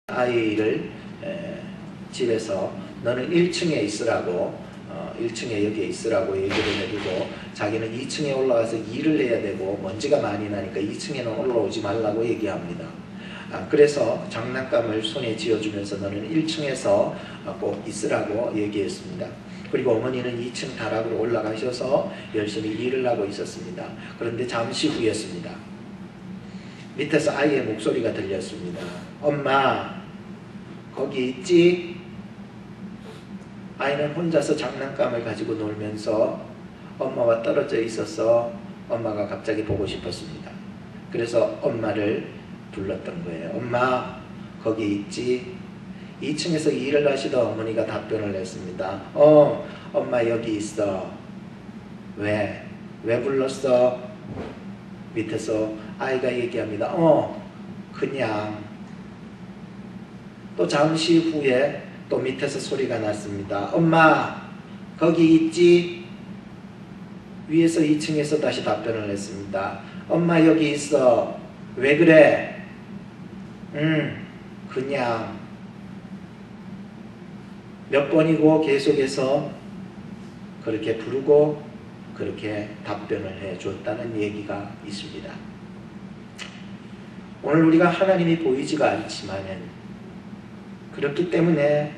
아이를 집에서 너는 1층에 있으라고 1층에 여기에 있으라고 얘기를 해두고 자기는 2층에 올라가서 일을 해야 되고 먼지가 많이 나니까 2층에는 올라오지 말라고 얘기합니다. 그래서 장난감을 손에 쥐어주면서 너는 1층에서 꼭 있으라고 얘기했습니다. 그리고 어머니는 2층 다락으로 올라가셔서 열심히 일을 하고 있었습니다. 그런데 잠시 후였습니다. 밑에서 아이의 목소리가 들렸습니다. 엄마, 거기 있지? 아이는 혼자서 장난감을 가지고 놀면서 엄마와 떨어져 있어서 엄마가 갑자기 보고 싶었습니다. 그래서 엄마를 불렀던 거예요. 엄마, 거기 있지? 2층에서 일을 하시던 어머니가 답변을 했습니다. 엄마 여기 있어. 왜? 왜 불렀어? 밑에서 아이가 얘기합니다. 그냥. 또 잠시 후에 또 밑에서 소리가 났습니다. 엄마, 거기 있지? 위에서 2층에서 다시 답변을 했습니다. 엄마 여기 있어. 왜 그래? 그냥. 몇 번이고 계속해서 그렇게 부르고 그렇게 답변을 해줬다는 얘기가 있습니다. 오늘 우리가 하나님이 보이지가 않지만은 그렇기 때문에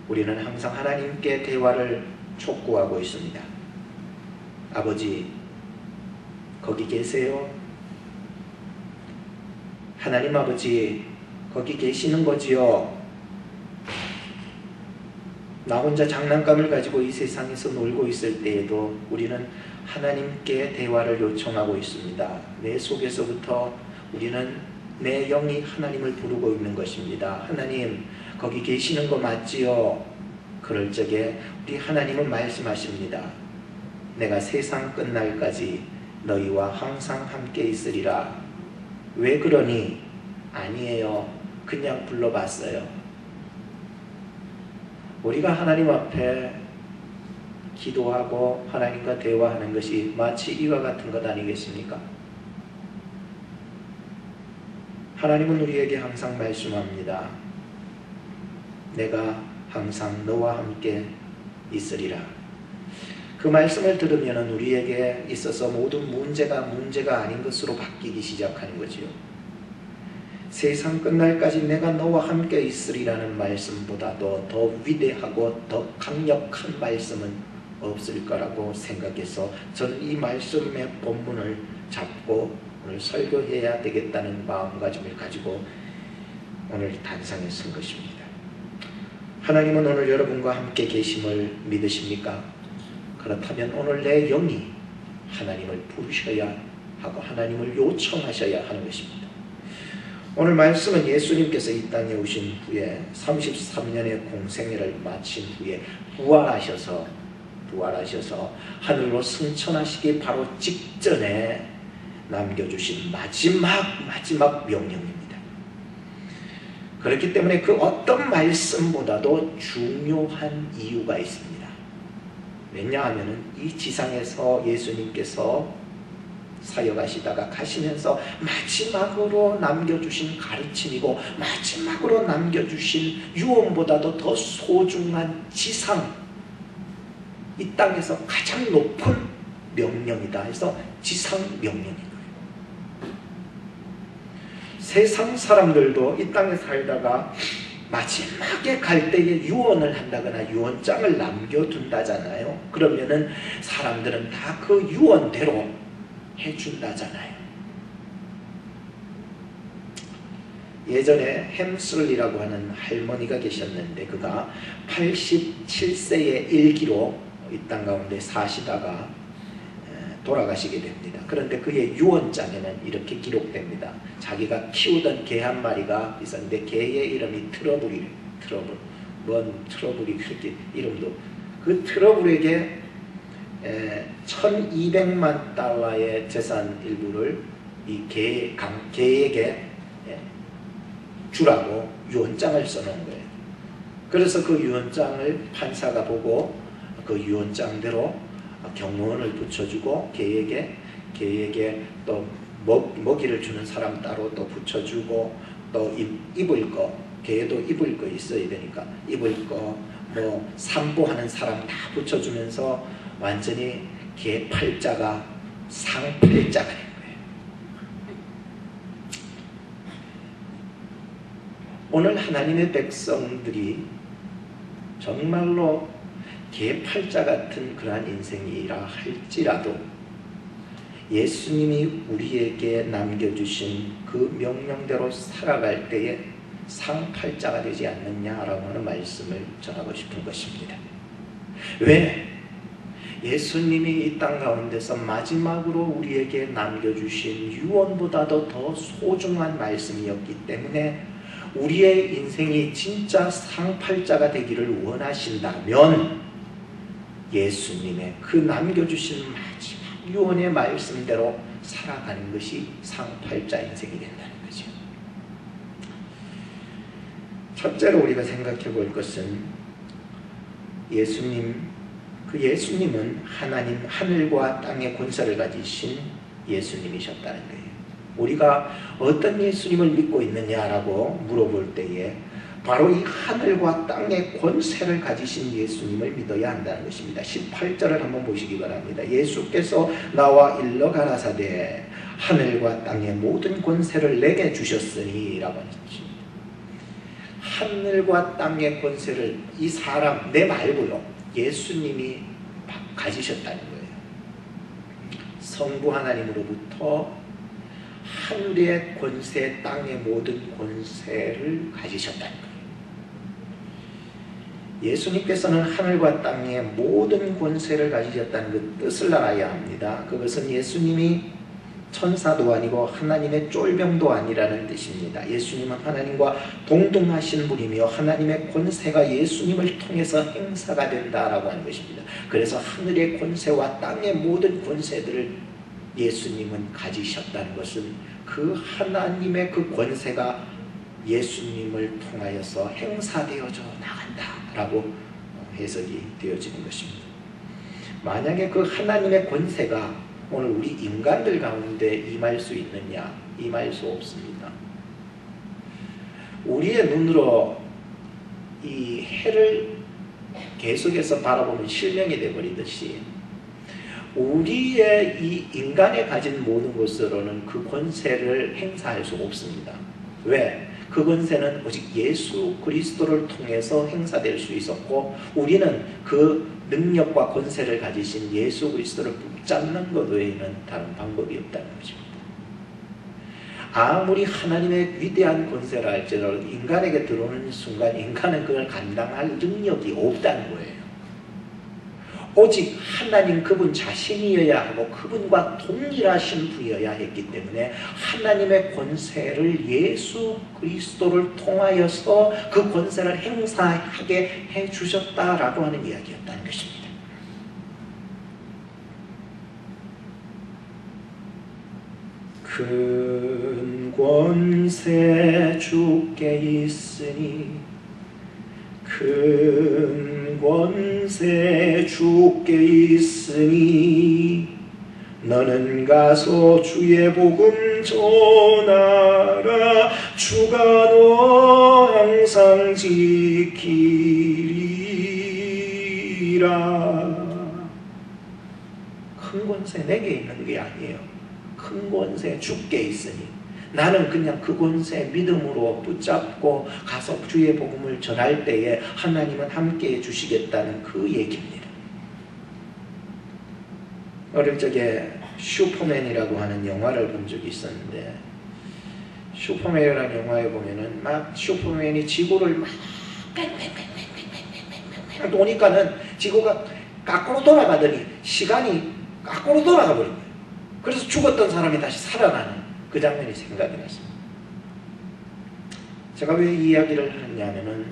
우리는 항상 하나님께 대화를 촉구하고 있습니다. 아버지, 거기 계세요? 하나님 아버지, 거기 계시는 거지요? 나 혼자 장난감을 가지고 이 세상에서 놀고 있을 때에도 우리는 하나님께 대화를 요청하고 있습니다. 내 속에서부터 우리는 내 영이 하나님을 부르고 있는 것입니다. 하나님, 거기 계시는 거 맞지요? 그럴 적에 우리 하나님은 말씀하십니다. 내가 세상 끝날까지 너희와 항상 함께 있으리라. 왜 그러니? 아니에요. 그냥 불러봤어요. 우리가 하나님 앞에 기도하고 하나님과 대화하는 것이 마치 이와 같은 것 아니겠습니까? 하나님은 우리에게 항상 말씀합니다. 내가 항상 너와 함께 있으리라. 그 말씀을 들으면 우리에게 있어서 모든 문제가 아닌 것으로 바뀌기 시작하는 거지요. 세상 끝날까지 내가 너와 함께 있으리라는 말씀보다도 더 위대하고 더 강력한 말씀은 없을 거라고 생각해서 저는 이 말씀의 본문을 잡고 오늘 설교해야 되겠다는 마음가짐을 가지고 오늘 단상에 쓴 것입니다. 하나님은 오늘 여러분과 함께 계심을 믿으십니까? 그렇다면 오늘 내 영이 하나님을 부르셔야 하고 하나님을 요청하셔야 하는 것입니다. 오늘 말씀은 예수님께서 이 땅에 오신 후에 33년의 공생애를 마친 후에 부활하셔서 하늘로 승천하시기 바로 직전에 남겨주신 마지막 명령입니다. 그렇기 때문에 그 어떤 말씀보다도 중요한 이유가 있습니다. 왜냐하면 이 지상에서 예수님께서 사역하시다가 가시면서 마지막으로 남겨주신 가르침이고 마지막으로 남겨주신 유언보다도 더 소중한 지상, 이 땅에서 가장 높은 명령이다 해서 지상 명령인 거예요. 세상 사람들도 이 땅에 살다가 마지막에 갈 때에 유언을 한다거나 유언장을 남겨둔다잖아요. 그러면은 사람들은 다 그 유언대로 해준다잖아요. 예전에 햄슬리라고 하는 할머니가 계셨는데 그가 87세의 일기로 이 땅 가운데 사시다가 돌아가시게 됩니다. 그런데 그의 유언장에는 이렇게 기록됩니다. 자기가 키우던 개 한 마리가 있었는데 개의 이름이 트러블이래요. 트러블. 뭔 트러블이 그렇게 이름도. 그 트러블에게 1200만 달러의 재산 일부를 이 개에게 주라고 유언장을 써놓은 거예요. 그래서 그 유언장을 판사가 보고 그 유언장대로 경무원을 붙여주고 개에게 또 먹이를 주는 사람 따로 또 붙여주고 또 입을 거 개도 입을 거 있어야 되니까 입을 거 뭐 산보하는 사람 다 붙여주면서 완전히 개 팔자가 상팔자가 된 거예요. 오늘 하나님의 백성들이 정말로 개 팔자 같은 그러한 인생이라 할지라도 예수님이 우리에게 남겨주신 그 명령대로 살아갈 때에 상팔자가 되지 않느냐라고 하는 말씀을 전하고 싶은 것입니다. 왜? 예수님이 이 땅 가운데서 마지막으로 우리에게 남겨주신 유언보다도 더 소중한 말씀이었기 때문에 우리의 인생이 진짜 상팔자가 되기를 원하신다면 예수님의 그 남겨주신 마지막 유언의 말씀대로 살아가는 것이 상팔자 인생이 된다는 거죠. 첫째로 우리가 생각해 볼 것은 예수님은 하나님 하늘과 땅의 권세를 가지신 예수님이셨다는 거예요. 우리가 어떤 예수님을 믿고 있느냐라고 물어볼 때에 바로 이 하늘과 땅의 권세를 가지신 예수님을 믿어야 한다는 것입니다. 18절을 한번 보시기 바랍니다. 예수께서 나와 일러 가라사대 하늘과 땅의 모든 권세를 내게 주셨으니 라고 하셨습니다. 하늘과 땅의 권세를 이 사람 내 말고요 예수님이 가지셨다는 거예요. 성부 하나님으로부터 하늘의 권세, 땅의 모든 권세를 가지셨다는 거예요. 예수님께서는 하늘과 땅의 모든 권세를 가지셨다는 그 뜻을 알아야 합니다. 그것은 예수님이 천사도 아니고 하나님의 쫄병도 아니라는 뜻입니다. 예수님은 하나님과 동등하신 분이며 하나님의 권세가 예수님을 통해서 행사가 된다라고 하는 것입니다. 그래서 하늘의 권세와 땅의 모든 권세들을 예수님은 가지셨다는 것은 그 하나님의 그 권세가 예수님을 통하여서 행사되어져 나간다라고 해석이 되어지는 것입니다. 만약에 그 하나님의 권세가 오늘 우리 인간들 가운데 임할 수 있느냐? 임할 수 없습니다. 우리의 눈으로 이 해를 계속해서 바라보면 실명이 되어버리듯이 우리의 이 인간에 가진 모든 것으로는 그 권세를 행사할 수 없습니다. 왜? 그 권세는 오직 예수 그리스도를 통해서 행사될 수 있었고 우리는 그 능력과 권세를 가지신 예수 그리스도를 붙잡는 것 외에는 다른 방법이 없다는 것입니다. 아무리 하나님의 위대한 권세라 할지라도 인간에게 들어오는 순간 인간은 그걸 감당할 능력이 없다는 거예요. 오직 하나님 그분 자신이어야 하고 그분과 동일하신 분이어야 했기 때문에 하나님의 권세를 예수 그리스도를 통하여서 그 권세를 행사하게 해주셨다라고 하는 이야기였다는 것입니다. 큰 권세 주께 있으니 큰 권세 주께 있으니 너는 가서 주의 복음 전하라 주가 너 항상 지키리라. 큰 권세 내게 있는 게 아니에요. 큰 권세 주께 있으니 나는 그냥 그 권세 믿음으로 붙잡고 가서 주의 복음을 전할 때에 하나님은 함께해 주시겠다는 그 얘기입니다. 어릴 적에 슈퍼맨이라고 하는 영화를 본 적이 있었는데 슈퍼맨이라는 영화에 보면은 막 슈퍼맨이 지구를 막 도니까는 지구가 거꾸로 돌아가더니 시간이 거꾸로 돌아가 버린 거예요. 그래서 죽었던 사람이 다시 살아나는 그 장면이 생각이 났습니다. 제가 왜 이 이야기를 하느냐면은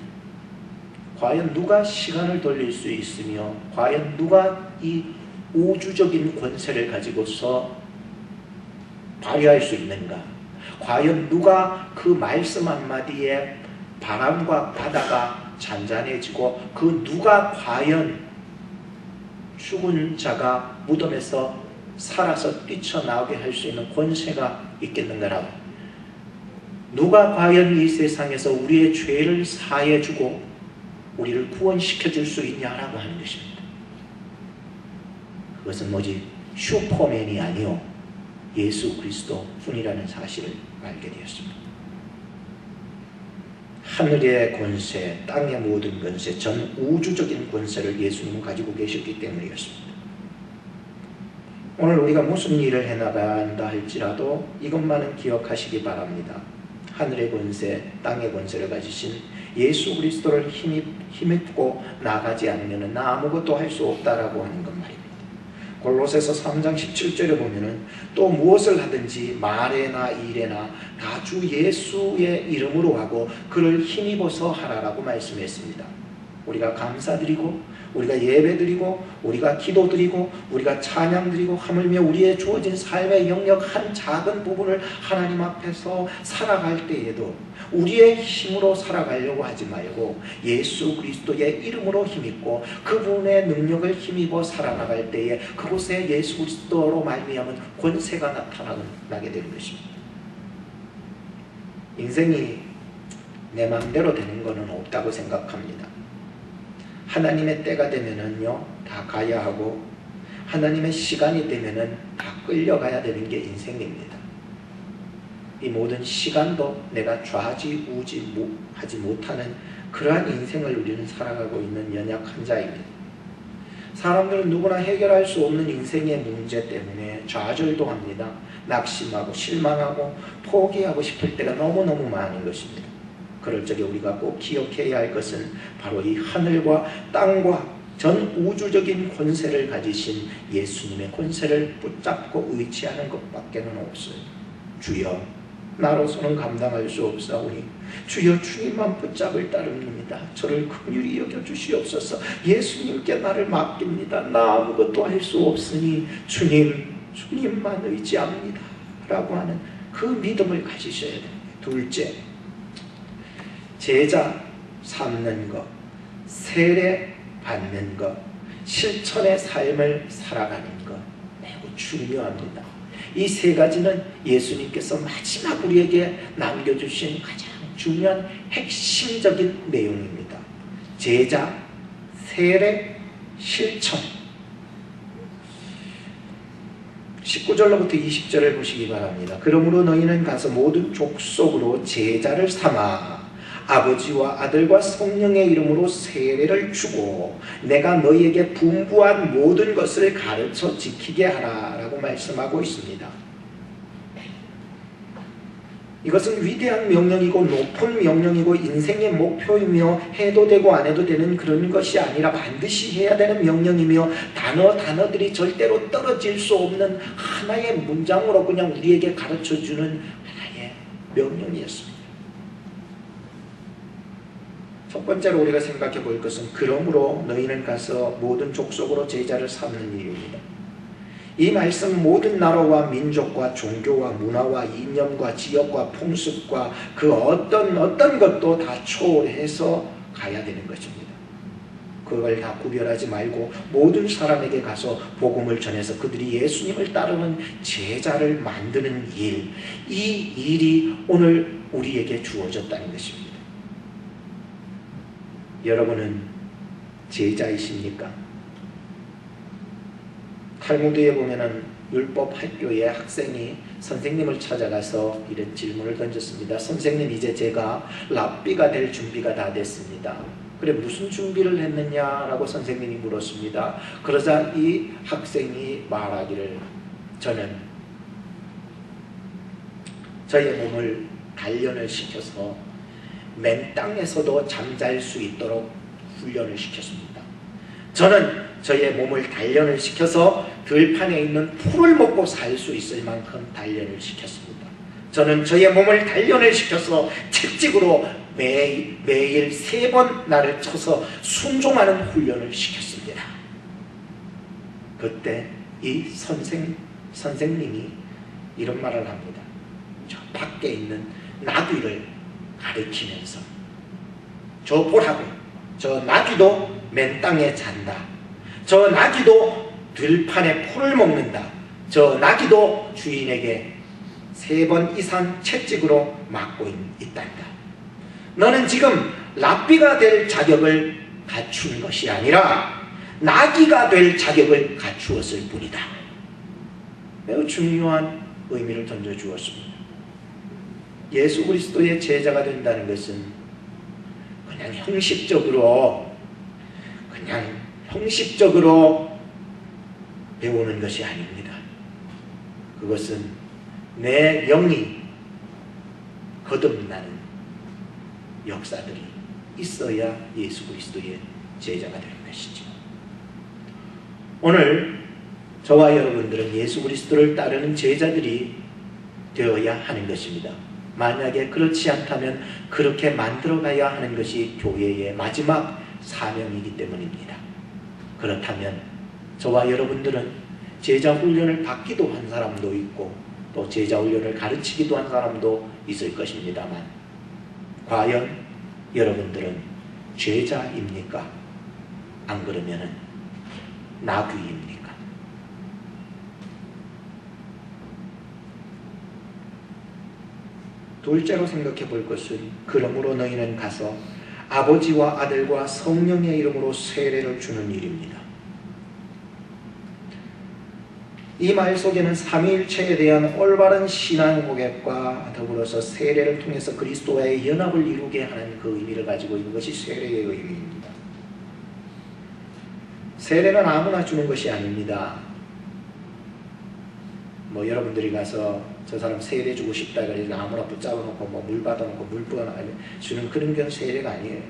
과연 누가 시간을 돌릴 수 있으며 과연 누가 이 우주적인 권세를 가지고서 발휘할 수 있는가? 과연 누가 그 말씀 한마디에 바람과 바다가 잔잔해지고 그 누가 과연 죽은 자가 무덤에서 살아서 뛰쳐나오게 할 수 있는 권세가 있겠는가라고 누가 과연 이 세상에서 우리의 죄를 사해주고 우리를 구원시켜줄 수 있냐라고 하는 것입니다. 그것은 오직 슈퍼맨이 아니요 예수 그리스도 뿐이라는 사실을 알게 되었습니다. 하늘의 권세, 땅의 모든 권세, 전 우주적인 권세를 예수님은 가지고 계셨기 때문이었습니다. 오늘 우리가 무슨 일을 해나간다 할지라도 이것만은 기억하시기 바랍니다. 하늘의 권세, 땅의 권세를 가지신 예수 그리스도를 힘입고 나가지 않으면 나 아무것도 할 수 없다라고 하는 것 말입니다. 골로새서 3장 17절에 보면은 또 무엇을 하든지 말에나 일에나 다 주 예수의 이름으로 하고 그를 힘입어서 하라라고 말씀했습니다. 우리가 감사드리고 우리가 예배드리고 우리가 기도드리고 우리가 찬양드리고 하물며 우리의 주어진 삶의 영역 한 작은 부분을 하나님 앞에서 살아갈 때에도 우리의 힘으로 살아가려고 하지 말고 예수 그리스도의 이름으로 힘입고 그분의 능력을 힘입어 살아나갈 때에 그곳에 예수 그리스도로 말미암은 권세가 나타나게 되는 것입니다. 인생이 내 마음대로 되는 것은 없다고 생각합니다. 하나님의 때가 되면은요 다 가야 하고 하나님의 시간이 되면은 다 끌려가야 되는 게 인생입니다. 이 모든 시간도 내가 좌지우지하지 못하는 그러한 인생을 우리는 살아가고 있는 연약한 자입니다. 사람들은 누구나 해결할 수 없는 인생의 문제 때문에 좌절도 합니다. 낙심하고 실망하고 포기하고 싶을 때가 너무너무 많은 것입니다. 그럴 적에 우리가 꼭 기억해야 할 것은 바로 이 하늘과 땅과 전 우주적인 권세를 가지신 예수님의 권세를 붙잡고 의지하는 것밖에는 없어요. 주여 나로서는 감당할 수 없사오니 주여 주님만 붙잡을 따름입니다. 저를 긍휼히 여겨주시옵소서. 예수님께 나를 맡깁니다. 나 아무것도 할 수 없으니 주님만 의지합니다 라고 하는 그 믿음을 가지셔야 됩니다. 둘째, 제자 삼는 것, 세례 받는 것, 실천의 삶을 살아가는 것 매우 중요합니다. 이 세 가지는 예수님께서 마지막 우리에게 남겨주신 가장 중요한 핵심적인 내용입니다. 제자, 세례, 실천. 19절로부터 20절을 보시기 바랍니다. 그러므로 너희는 가서 모든 족속으로 제자를 삼아 아버지와 아들과 성령의 이름으로 세례를 주고 내가 너희에게 분부한 모든 것을 가르쳐 지키게 하라 라고 말씀하고 있습니다. 이것은 위대한 명령이고 높은 명령이고 인생의 목표이며 해도 되고 안 해도 되는 그런 것이 아니라 반드시 해야 되는 명령이며 단어들이 절대로 떨어질 수 없는 하나의 문장으로 그냥 우리에게 가르쳐주는 하나의 명령이었습니다. 첫 번째로 우리가 생각해 볼 것은 그러므로 너희는 가서 모든 족속으로 제자를 삼는 일입니다. 이 말씀 모든 나라와 민족과 종교와 문화와 이념과 지역과 풍습과 그 어떤 것도 다 초월해서 가야 되는 것입니다. 그걸 다 구별하지 말고 모든 사람에게 가서 복음을 전해서 그들이 예수님을 따르는 제자를 만드는 일, 이 일이 오늘 우리에게 주어졌다는 것입니다. 여러분은 제자이십니까? 탈무드에 보면은 율법 학교의 학생이 선생님을 찾아가서 이런 질문을 던졌습니다. 선생님, 이제 제가 랍비가 될 준비가 다 됐습니다. 그래, 무슨 준비를 했느냐라고 선생님이 물었습니다. 그러자 이 학생이 말하기를, 저는 저의 몸을 단련을 시켜서 맨 땅에서도 잠잘 수 있도록 훈련을 시켰습니다. 저는 저의 몸을 단련을 시켜서 들판에 있는 풀을 먹고 살 수 있을 만큼 단련을 시켰습니다. 저는 저의 몸을 단련을 시켜서 채찍으로 매일 3번 나를 쳐서 순종하는 훈련을 시켰습니다. 그때 이 선생님이 이런 말을 합니다. 저 밖에 있는 나귀를 가리키면서, 저 보라고, 저 나귀도 맨 땅에 잔다. 저 나귀도 들판에 풀을 먹는다. 저 나귀도 주인에게 3번 이상 채찍으로 맞고 있단다. 너는 지금 랍비가 될 자격을 갖춘 것이 아니라 나귀가 될 자격을 갖추었을 뿐이다. 매우 중요한 의미를 던져주었습니다. 예수 그리스도의 제자가 된다는 것은 그냥 형식적으로 배우는 것이 아닙니다. 그것은 내 영이 거듭나는 역사들이 있어야 예수 그리스도의 제자가 되는 것이죠. 오늘 저와 여러분들은 예수 그리스도를 따르는 제자들이 되어야 하는 것입니다. 만약에 그렇지 않다면 그렇게 만들어가야 하는 것이 교회의 마지막 사명이기 때문입니다. 그렇다면 저와 여러분들은 제자 훈련을 받기도 한 사람도 있고 또 제자 훈련을 가르치기도 한 사람도 있을 것입니다만 과연 여러분들은 제자입니까? 안 그러면은 나귀입니까? 둘째로 생각해 볼 것은 그러므로 너희는 가서 아버지와 아들과 성령의 이름으로 세례를 주는 일입니다. 이 말 속에는 삼위일체에 대한 올바른 신앙 고백과 더불어서 세례를 통해서 그리스도와의 연합을 이루게 하는 그 의미를 가지고 있는 것이 세례의 의미입니다. 세례는 아무나 주는 것이 아닙니다. 여러분들이 가서 저 사람 세례 주고 싶다 그래서 아무나 붙잡아 놓고 물 받아 놓고 물 부어 주는 그런 건 세례가 아니에요.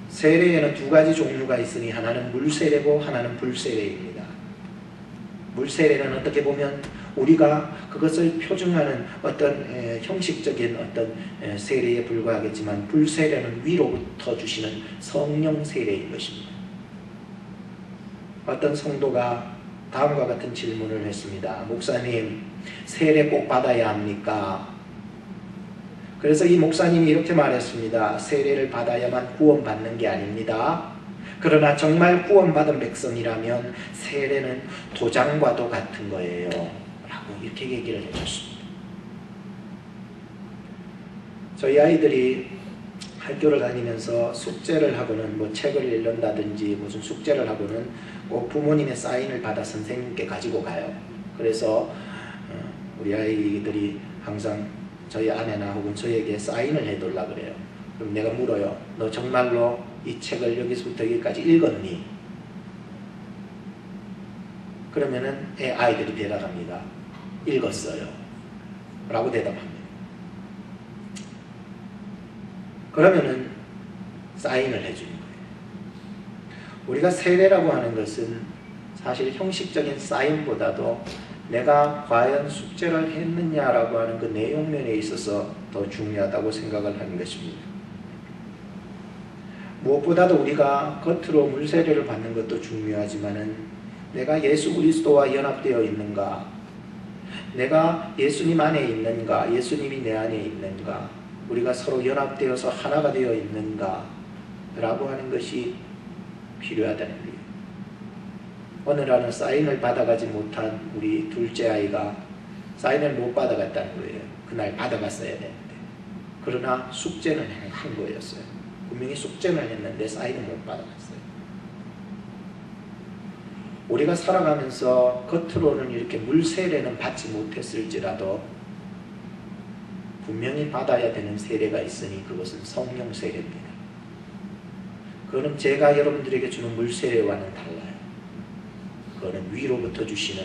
세례에는 두 가지 종류가 있으니 하나는 물세례고 하나는 불세례입니다. 물세례는 어떻게 보면 우리가 그것을 표준하는 어떤 형식적인 어떤 세례에 불과하겠지만 불세례는 위로부터 주시는 성령 세례인 것입니다. 어떤 성도가 다음과 같은 질문을 했습니다. 목사님, 세례 꼭 받아야 합니까? 그래서 이 목사님이 이렇게 말했습니다. 세례를 받아야만 구원받는 게 아닙니다. 그러나 정말 구원받은 백성이라면 세례는 도장과도 같은 거예요. 라고 이렇게 얘기를 해줬습니다. 저희 아이들이 학교를 다니면서 숙제를 하고는 책을 읽는다든지 무슨 숙제를 하고는 꼭 부모님의 사인을 받아 선생님께 가지고 가요. 그래서 우리 아이들이 항상 저희 아내나 혹은 저에게 사인을 해달라 그래요. 그럼 내가 물어요. 너 정말로 이 책을 여기서부터 여기까지 읽었니? 그러면은 아이들이 대답합니다. 읽었어요. 라고 대답합니다. 그러면은 사인을 해주는 거예요. 우리가 세례라고 하는 것은 사실 형식적인 사인보다도 내가 과연 숙제를 했느냐라고 하는 그 내용면에 있어서 더 중요하다고 생각을 하는 것입니다. 무엇보다도 우리가 겉으로 물세례를 받는 것도 중요하지만은 내가 예수 그리스도와 연합되어 있는가, 내가 예수님 안에 있는가, 예수님이 내 안에 있는가, 우리가 서로 연합되어서 하나가 되어 있는가 라고 하는 것이 필요하다는 거예요. 어느 날은 사인을 받아가지 못한 우리 둘째 아이가 사인을 못 받아갔다는 거예요. 그날 받아갔어야 되는데. 그러나 숙제는 한 거였어요. 분명히 숙제는 했는데 사인을 못 받아갔어요. 우리가 살아가면서 겉으로는 이렇게 물세례는 받지 못했을지라도 분명히 받아야 되는 세례가 있으니 그것은 성령 세례입니다. 그거는 제가 여러분들에게 주는 물세례와는 달라요. 그거는 위로부터 주시는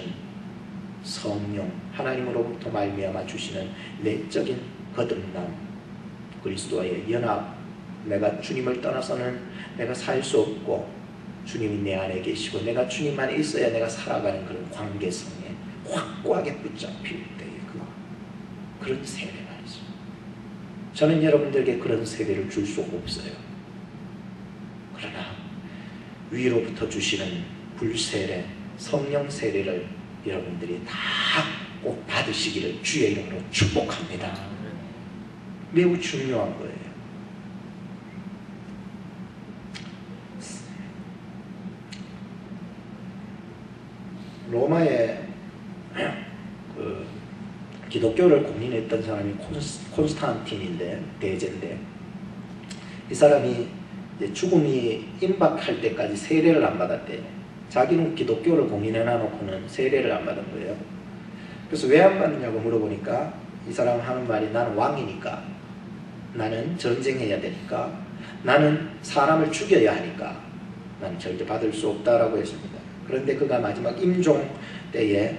성령, 하나님으로부터 말미암아 주시는 내적인 거듭남, 그리스도와의 연합, 내가 주님을 떠나서는 내가 살 수 없고 주님이 내 안에 계시고 내가 주님 안에 있어야 내가 살아가는 그런 관계성에 확고하게 붙잡힐 때의 그런 세례 말이죠. 저는 여러분들에게 그런 세례를 줄 수가 없어요. 그러나 위로부터 주시는 불세례, 성령 세례를 여러분들이 다 꼭 받으시기를 주의 이름으로 축복합니다. 매우 중요한 거예요. 로마의 기독교를 공인했던 사람이 콘스탄틴인데, 대제인데, 이 사람이 이제 죽음이 임박할 때까지 세례를 안 받았대요. 자기는 기독교를 공인해놔놓고는 세례를 안 받은 거예요. 그래서 왜 안 받느냐고 물어보니까 이 사람 하는 말이, 나는 왕이니까, 나는 전쟁해야 되니까, 나는 사람을 죽여야 하니까 나는 절대 받을 수 없다라고 했습니다. 그런데 그가 마지막 임종 때에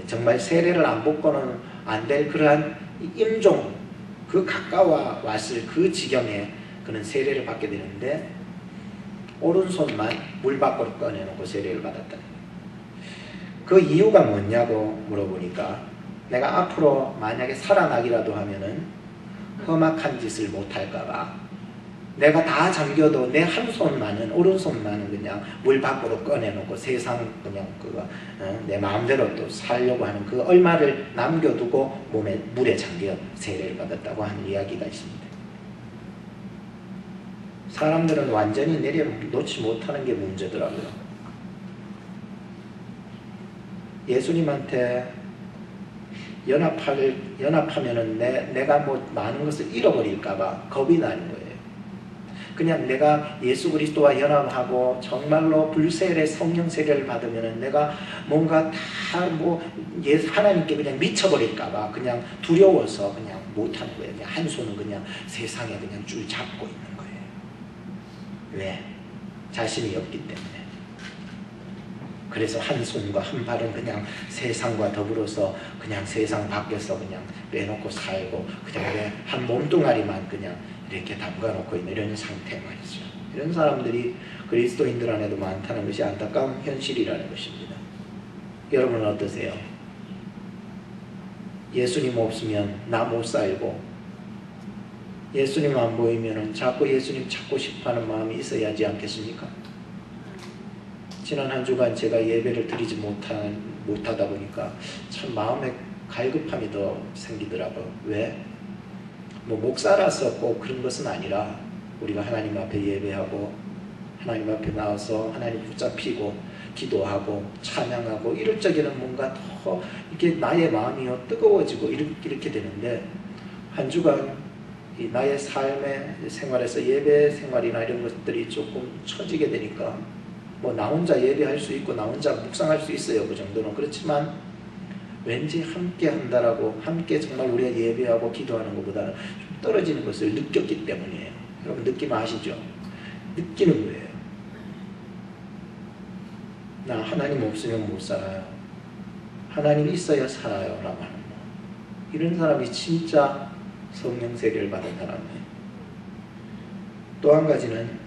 정말 세례를 안 받고는 안 될 그러한 임종, 그 가까워 왔을 그 지경에 그는 세례를 받게 되는데, 오른손만 물 밖으로 꺼내놓고 세례를 받았다는 거예요. 그 이유가 뭐냐고 물어보니까, 내가 앞으로 만약에 살아나기라도 하면은 험악한 짓을 못할까봐 내가 다 잠겨도 내 한 손만은, 오른손만은 그냥 물 밖으로 꺼내놓고 세상 그냥 그거 내 마음대로 또 살려고 하는 그 얼마를 남겨두고 물에 잠겨 세례를 받았다고 하는 이야기가 있습니다. 사람들은 완전히 내려놓지 못하는 게 문제더라고요. 예수님한테 연합하면은 내가 뭐 많은 것을 잃어버릴까봐 겁이 나는 거예요. 그냥 내가 예수 그리스도와 연합하고 정말로 불세례 성령 세례를 받으면은 내가 뭔가 다 하나님께 그냥 미쳐버릴까봐 그냥 두려워서 그냥 못하는 거예요. 그냥 한 손은 그냥 세상에 그냥 줄 잡고 있는 거예요. 왜? 자신이 없기 때문에. 그래서 한 손과 한 발은 그냥 세상과 더불어서 그냥 세상 밖에서 그냥 빼놓고 살고, 그냥 한 몸뚱아리만 그냥 이렇게 담가놓고 있는 이런 상태 말이죠. 이런 사람들이 그리스도인들 안에도 많다는 것이 안타까운 현실이라는 것입니다. 여러분은 어떠세요? 예수님 없으면 나 못 살고, 예수님 안 보이면 자꾸 예수님 찾고 싶어하는 마음이 있어야지 않겠습니까? 지난 한 주간 제가 예배를 드리지 못하다 보니까 참 마음에 갈급함이 더 생기더라고요. 왜? 목사라서 꼭 그런 것은 아니라, 우리가 하나님 앞에 예배하고 하나님 앞에 나와서 하나님 붙잡히고 기도하고 찬양하고 이럴 적에는 뭔가 더 이렇게 나의 마음이 뜨거워지고 이렇게 되는데, 한 주간 나의 삶의 생활에서 예배 생활이나 이런 것들이 조금 처지게 되니까, 나 혼자 예배할 수 있고 나 혼자 묵상할 수 있어요. 그 정도는. 그렇지만 왠지 함께 한다라고, 함께 정말 우리가 예배하고 기도하는 것보다는 좀 떨어지는 것을 느꼈기 때문이에요. 여러분 느낌 아시죠? 느끼는 거예요. 나 하나님 없으면 못 살아요. 하나님 있어야 살아요. 라고 하는 거. 이런 사람이 진짜 성령 세례를 받은 사람이에요. 또 한 가지는,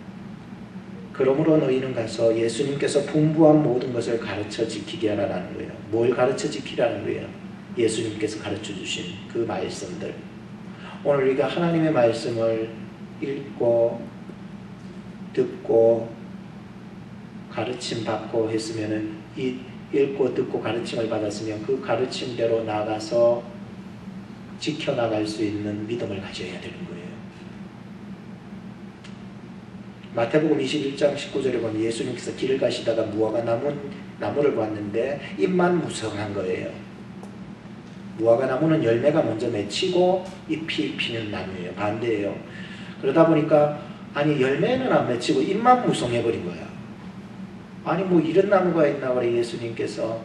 그러므로 너희는 가서 예수님께서 분부한 모든 것을 가르쳐 지키게 하라는 거예요. 뭘 가르쳐 지키라는 거예요? 예수님께서 가르쳐 주신 그 말씀들. 오늘 우리가 하나님의 말씀을 읽고 듣고 가르침 받고 했으면은, 이 읽고 듣고 가르침을 받았으면 그 가르침대로 나가서 지켜나갈 수 있는 믿음을 가져야 되는 거예요. 마태복음 21장 19절에 보면 예수님께서 길을 가시다가 무화과 나무를 봤는데 잎만 무성한 거예요. 무화과 나무는 열매가 먼저 맺히고 잎이 피는 나무예요. 반대예요. 그러다 보니까 아니 열매는 안 맺히고 잎만 무성해버린 거야. 아니 이런 나무가 있나 그래. 예수님께서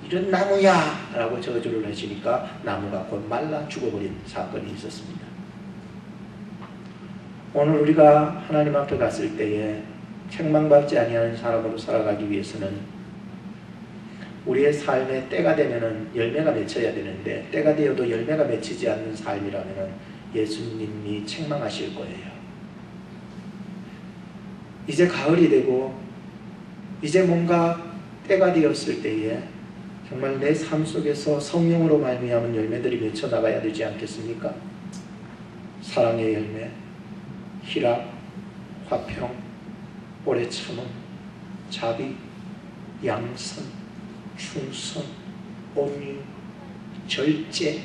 이런 나무야 라고 저주를 하시니까 나무가 곧 말라 죽어버린 사건이 있었습니다. 오늘 우리가 하나님 앞에 갔을 때에 책망받지 아니하는 사람으로 살아가기 위해서는 우리의 삶에 때가 되면은 열매가 맺혀야 되는데, 때가 되어도 열매가 맺히지 않는 삶이라면은 예수님이 책망하실 거예요. 이제 가을이 되고 이제 뭔가 때가 되었을 때에 정말 내 삶 속에서 성령으로 말미암은 열매들이 맺혀 나가야 되지 않겠습니까? 사랑의 열매, 희락, 화평, 오래 참음, 자비, 양선, 충성, 온유, 절제.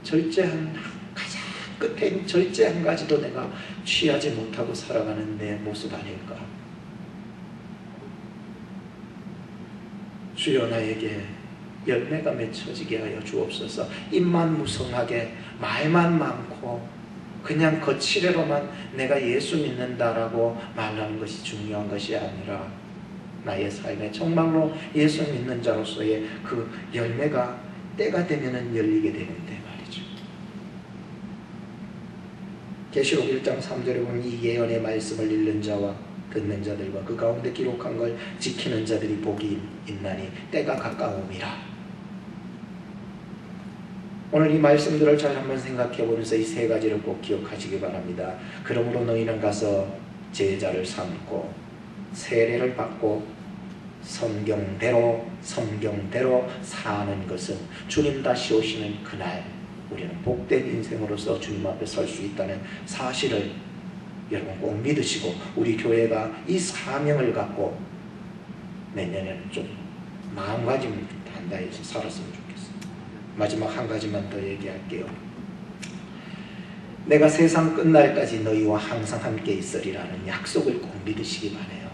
가장 끝에 있는 절제 한 가지도 내가 취하지 못하고 살아가는 내 모습 아닐까. 주여 나에게 열매가 맺혀지게 하여 주옵소서. 입만 무성하게 말만 많고 그냥 거칠애로만 내가 예수 믿는다라고 말하는 것이 중요한 것이 아니라 나의 삶에 정말로 예수 믿는 자로서의 그 열매가 때가 되면은 열리게 되는데 말이죠. 계시록 1장 3절에 보면 이 예언의 말씀을 읽는 자와 듣는 자들과 그 가운데 기록한 걸 지키는 자들이 복이 있나니 때가 가까움이라. 오늘 이 말씀들을 잘 한번 생각해 보면서 이 세 가지를 꼭 기억하시기 바랍니다. 그러므로 너희는 가서 제자를 삼고 세례를 받고 성경대로 사는 것은 주님 다시 오시는 그날 우리는 복된 인생으로서 주님 앞에 설 수 있다는 사실을 여러분 꼭 믿으시고 우리 교회가 이 사명을 갖고 내년에는 좀 마음가짐을 좀 단단해서 살았으면 좋겠습니다. 마지막 한 가지만 더 얘기할게요. 내가 세상 끝날까지 너희와 항상 함께 있으리라는 약속을 꼭 믿으시기 바라요.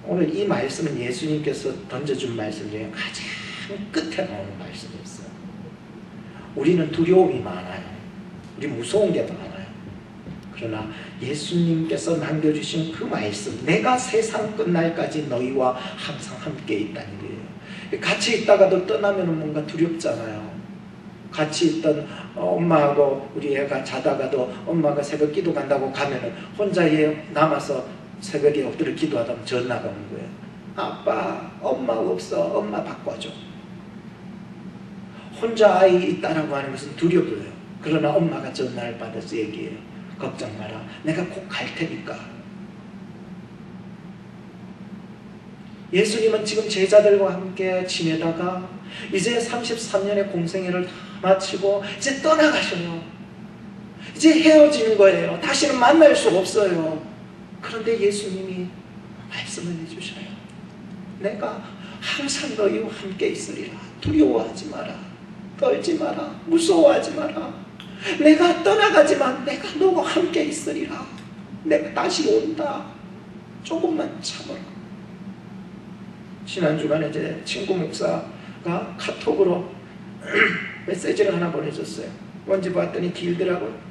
오늘 이 말씀은 예수님께서 던져준 말씀 중에 가장 끝에 나오는 말씀이었어요. 우리는 두려움이 많아요. 우리 무서운 게 많아요. 그러나 예수님께서 남겨주신 그 말씀, 내가 세상 끝날까지 너희와 항상 함께 있다는 거예요. 같이 있다가도 떠나면 뭔가 두렵잖아요. 같이 있던 엄마하고 우리 애가 자다가도 엄마가 새벽 기도 간다고 가면은 혼자 얘 남아서 새벽에 엎드려 기도하다가 전화가 오는 거예요. 아빠, 엄마 없어. 엄마 바꿔줘. 혼자 아이 있다라고 하는 것은 두려워요. 그러나 엄마가 전화를 받아서 얘기해요. 걱정 마라. 내가 꼭 갈 테니까. 예수님은 지금 제자들과 함께 지내다가 이제 33년의 공생애를 다 마치고 이제 떠나가셔요. 이제 헤어지는 거예요. 다시는 만날 수가 없어요. 그런데 예수님이 말씀을 해주셔요. 내가 항상 너희와 함께 있으리라. 두려워하지 마라. 떨지 마라. 무서워하지 마라. 내가 떠나가지만 내가 너와 함께 있으리라. 내가 다시 온다. 조금만 참아라. 지난 주간에 제 친구 목사가 카톡으로 메시지를 하나 보내줬어요. 뭔지 봤더니 길더라고요.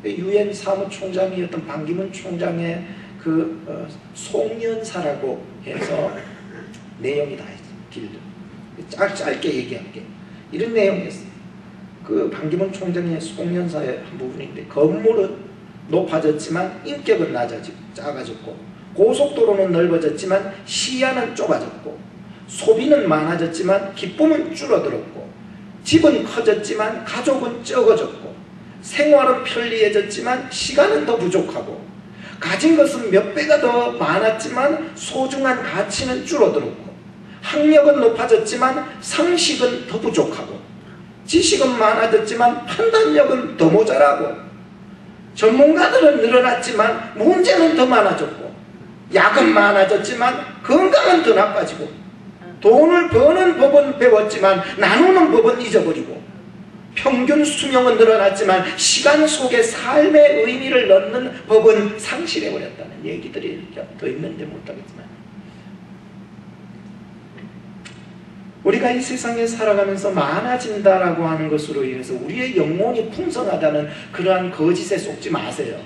유엔 사무총장이었던 반기문 총장의 그 송년사라고 해서 내용이 다 있어요. 길들. 짧게 얘기할게요. 이런 내용이었어요. 그 반기문 총장의 송년사의 한 부분인데 건물은 높아졌지만 인격은 작아졌고 고속도로는 넓어졌지만 시야는 좁아졌고 소비는 많아졌지만 기쁨은 줄어들었고 집은 커졌지만 가족은 적어졌고 생활은 편리해졌지만 시간은 더 부족하고 가진 것은 몇 배가 더 많았지만 소중한 가치는 줄어들었고 학력은 높아졌지만 상식은 더 부족하고 지식은 많아졌지만 판단력은 더 모자라고 전문가들은 늘어났지만 문제는 더 많아졌고 약은 많아졌지만 건강은 더 나빠지고 돈을 버는 법은 배웠지만 나누는 법은 잊어버리고 평균 수명은 늘어났지만 시간 속에 삶의 의미를 넣는 법은 상실해버렸다는 얘기들이 더 있는데 못하겠지만 우리가 이 세상에 살아가면서 많아진다라고 하는 것으로 인해서 우리의 영혼이 풍성하다는 그러한 거짓에 속지 마세요.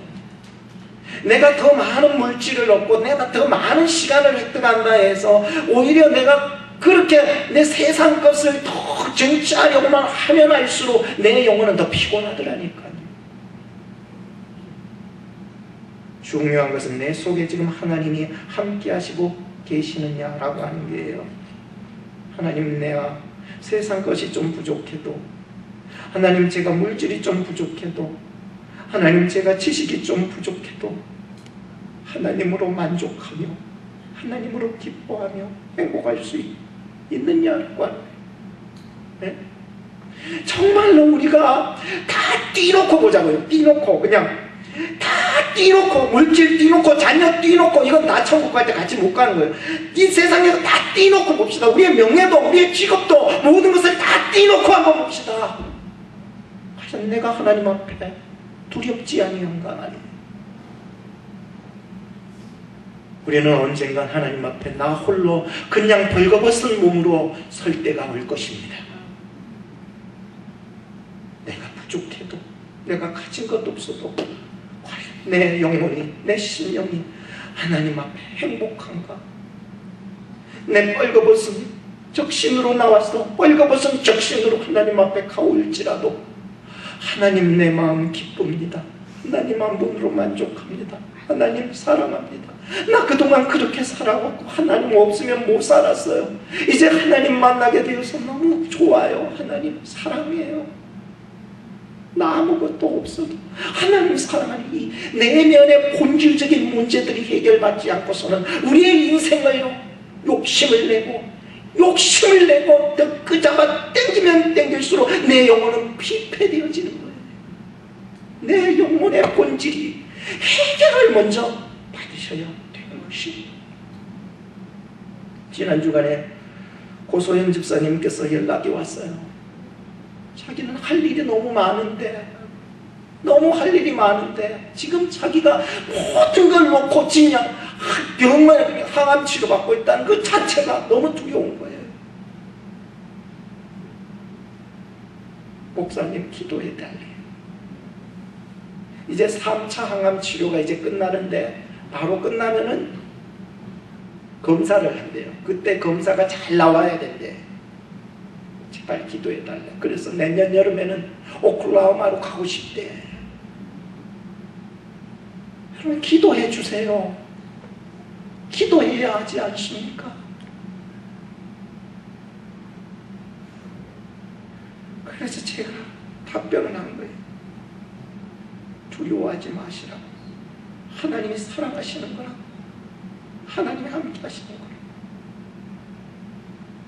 내가 더 많은 물질을 얻고 내가 더 많은 시간을 획득한다 해서 오히려 내가 그렇게 내 세상 것을 더 쟁취하려고만 하면 할수록 내 영혼은 더 피곤하더라니까요. 중요한 것은 내 속에 지금 하나님이 함께 하시고 계시느냐라고 하는 거예요. 하나님, 내가 세상 것이 좀 부족해도, 하나님 제가 물질이 좀 부족해도, 하나님 제가 지식이 좀 부족해도 하나님으로 만족하며 하나님으로 기뻐하며 행복할 수 있느냐고 하는 거예요. 네? 정말로 우리가 다 띄놓고 보자고요. 띄놓고 그냥 다 띄놓고 물질 띄놓고 자녀 띄놓고 이건 다 천국 갈 때 같이 못 가는 거예요. 이 세상에서 다 띄놓고 봅시다. 우리의 명예도 우리의 직업도 모든 것을 다 띄놓고 한번 봅시다. 과연 내가 하나님 앞에 두렵지 아니한가 말이에요. 우리는 언젠간 하나님 앞에 나 홀로 그냥 벌거벗은 몸으로 설 때가 올 것입니다. 내가 부족해도, 내가 가진 것도 없어도 과연 내 영혼이, 내 심령이 하나님 앞에 행복한가? 내 벌거벗은 적신으로 나와서 벌거벗은 적신으로 하나님 앞에 가올지라도 하나님 내 마음 기쁩니다. 하나님 한 분으로 만족합니다. 하나님 사랑합니다. 나 그동안 그렇게 살아왔고 하나님 없으면 못 살았어요. 이제 하나님 만나게 되어서 너무 좋아요. 하나님 사랑해요. 나 아무것도 없어도 하나님 사랑하는 이 내면의 본질적인 문제들이 해결받지 않고서는 우리의 인생을 욕심을 내고 더 끄잡아 당기면 당길수록 내 영혼은 피폐되어지는 거예요. 내 영혼의 본질이 해결을 먼저 받으셔야 되는 것입니다. 지난 주간에 고소영 집사님께서 연락이 왔어요. 자기는 할 일이 너무 많은데, 지금 자기가 모든 걸 놓고 그냥 병원에 항암 치료받고 있다는 그 자체가 너무 두려운 거예요. 목사님 기도해달래요. 이제 3차 항암 치료가 이제 끝나는데 바로 끝나면은 검사를 한대요. 그때 검사가 잘 나와야 된대. 제발 기도해달래. 그래서 내년 여름에는 오클라호마로 가고 싶대. 여러분 기도해 주세요. 기도해야 하지 않습니까? 그래서 제가 답변을 한 거예요. 두려워하지 마시라고. 하나님이 사랑하시는 거라고. 하나님이 함께 하시는 거라고.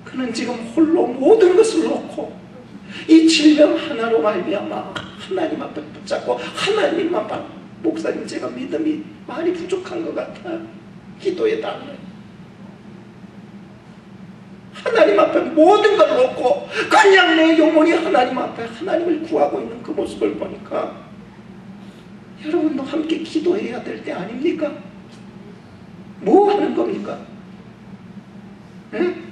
그는 지금 홀로 모든 것을 놓고 이 질병 하나로 말미암아 하나님 앞에 붙잡고 하나님만 봐. 목사님 제가 믿음이 많이 부족한 것 같아요. 기도해 달라요. 하나님 앞에 모든 걸 놓고 그냥 내 영혼이 하나님 앞에 하나님을 구하고 있는 그 모습을 보니까 여러분도 함께 기도해야 될 때 아닙니까? 뭐 하는 겁니까? 응?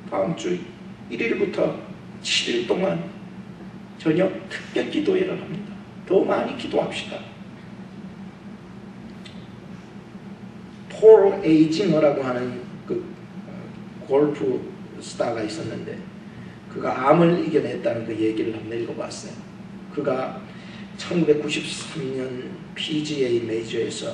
다음 주 1일부터 7일 동안 저녁 특별 기도회를 합니다. 더 많이 기도합시다. 폴 에이징어라고 하는 그 골프 스타가 있었는데 그가 암을 이겨냈다는 그 얘기를 한번 읽어봤어요. 그가 1993년 PGA 메이저에서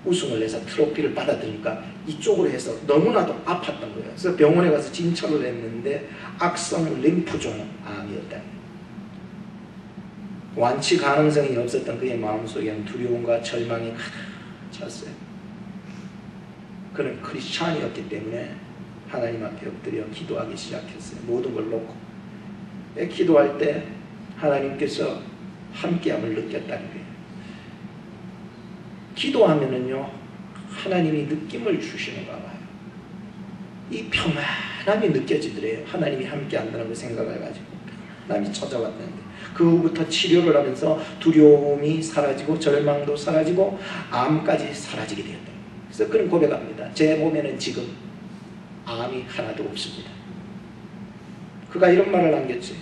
우승을 해서 트로피를 받아들이니까 이쪽으로 해서 너무나도 아팠던 거예요. 그래서 병원에 가서 진찰을 했는데 악성 림프종 암이었다. 완치 가능성이 없었던 그의 마음속에는 두려움과 절망이 가득 찼어요. 그는 크리스찬이었기 때문에 하나님 앞에 엎드려 기도하기 시작했어요. 모든 걸 놓고. 기도할 때 하나님께서 함께함을 느꼈다는 거예요. 기도하면은요 하나님이 느낌을 주시는가 봐요. 이 평안함이 느껴지더래요. 하나님이 함께한다는 걸 생각을 가지고 남이 찾아왔는데 그 후부터 치료를 하면서 두려움이 사라지고 절망도 사라지고 암까지 사라지게 되었다. 그래서 그는 고백합니다. 제 몸에는 지금 암이 하나도 없습니다. 그가 이런 말을 남겼지.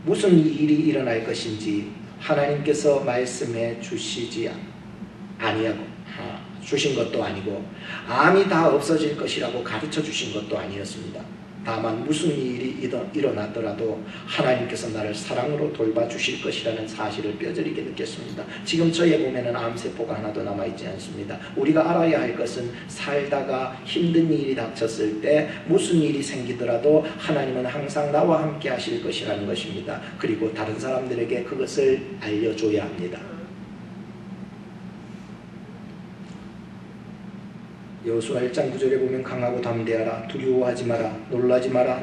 무슨 일이 일어날 것인지 하나님께서 말씀해 주시지 아니하고 주신 것도 아니고 암이 다 없어질 것이라고 가르쳐 주신 것도 아니었습니다. 다만 무슨 일이 일어나더라도 하나님께서 나를 사랑으로 돌봐주실 것이라는 사실을 뼈저리게 느꼈습니다. 지금 저의 몸에는 암세포가 하나도 남아있지 않습니다. 우리가 알아야 할 것은 살다가 힘든 일이 닥쳤을 때 무슨 일이 생기더라도 하나님은 항상 나와 함께 하실 것이라는 것입니다. 그리고 다른 사람들에게 그것을 알려줘야 합니다. 여호수아 1장 9절에 보면 강하고 담대하라. 두려워하지 마라. 놀라지 마라.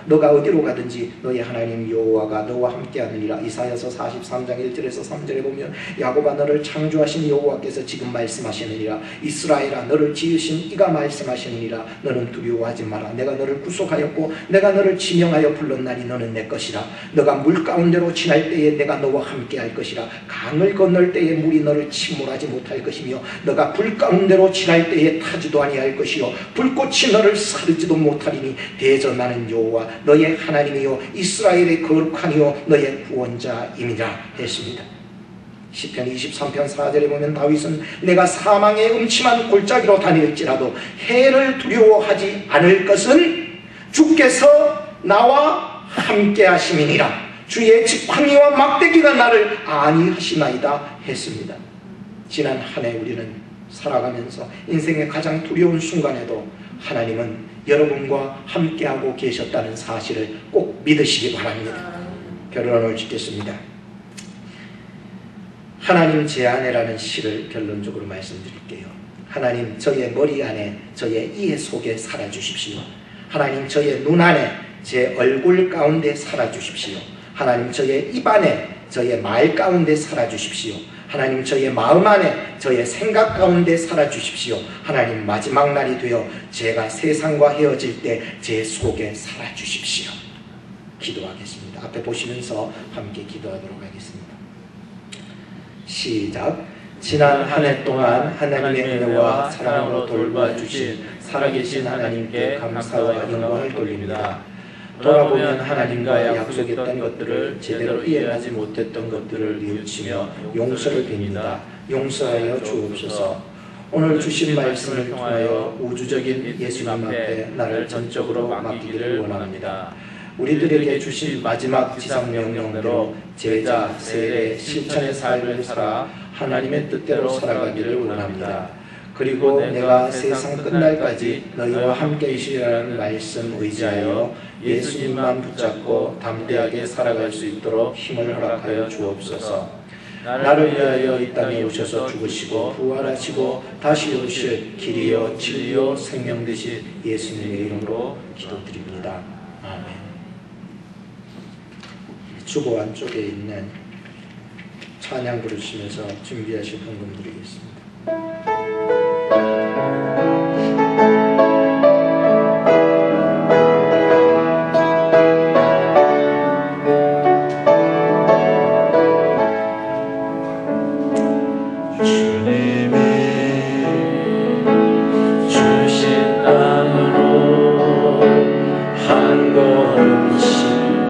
너가 어디로 가든지 너의 하나님 여호와가 너와 함께하느니라. 이사야서 43장 1절에서 3절에 보면 야곱아 너를 창조하신 여호와께서 지금 말씀하시느니라. 이스라엘아 너를 지으신 이가 말씀하시느니라. 너는 두려워하지 마라. 내가 너를 구속하였고 내가 너를 지명하여 불렀나니 너는 내 것이라. 너가 물 가운데로 지날 때에 내가 너와 함께할 것이라. 강을 건널 때에 물이 너를 침몰하지 못할 것이며 너가 불 가운데로 지날 때에 타지도 아니할 것이요 불꽃이 너를 사르지도 못하리니 대저 나는 여호와 너의 하나님이요 이스라엘의 거룩하니요 너의 구원자임이라 했습니다. 시편 23편 4절에 보면 다윗은 내가 사망의 음침한 골짜기로 다닐지라도 해를 두려워하지 않을 것은 주께서 나와 함께 하심이니라. 주의 지팡이와 막대기가 나를 안위하시나이다 했습니다. 지난 한 해 우리는 살아가면서 인생의 가장 두려운 순간에도 하나님은 여러분과 함께하고 계셨다는 사실을 꼭 믿으시기 바랍니다. 결론을 짓겠습니다. 하나님 제 안에라는 시를 결론적으로 말씀드릴게요. 하나님 저의 머리 안에 저의 이해 속에 살아주십시오. 하나님 저의 눈 안에 제 얼굴 가운데 살아주십시오. 하나님 저의 입 안에 저의 말 가운데 살아주십시오. 하나님 저의 마음 안에 저의 생각 가운데 살아주십시오. 하나님 마지막 날이 되어 제가 세상과 헤어질 때 제 속에 살아주십시오. 기도하겠습니다. 앞에 보시면서 함께 기도하도록 하겠습니다. 시작. 지난 한 해 동안 하나님의 은혜와 사랑으로 돌봐주신 살아계신 하나님께 감사와 영광을 돌립니다. 돌아보면 하나님과 약속했던 것들을 제대로 이해하지 못했던 것들을 뉘우치며 용서를 빕니다. 용서하여 주옵소서. 오늘 주신 말씀을 통하여 우주적인 예수님 앞에 나를 전적으로 맡기기를 원합니다. 우리들에게 주신 마지막 지상 명령대로 제자, 세례, 실천의 삶을 살아 하나님의 뜻대로 살아가기를 원합니다. 그리고 내가 세상 끝날까지 너희와 함께 있으리라는 말씀 의지하여 예수님만 붙잡고 담대하게 살아갈 수 있도록 힘을 허락하여 주옵소서. 나를 위하여 이 땅에 오셔서 죽으시고 부활하시고 다시 오실 길이요 진리요 생명 되신 예수님의 이름으로 기도드립니다. 아멘. 주보 안쪽에 있는 찬양 부르시면서 준비하실 헌금 드리겠습니다.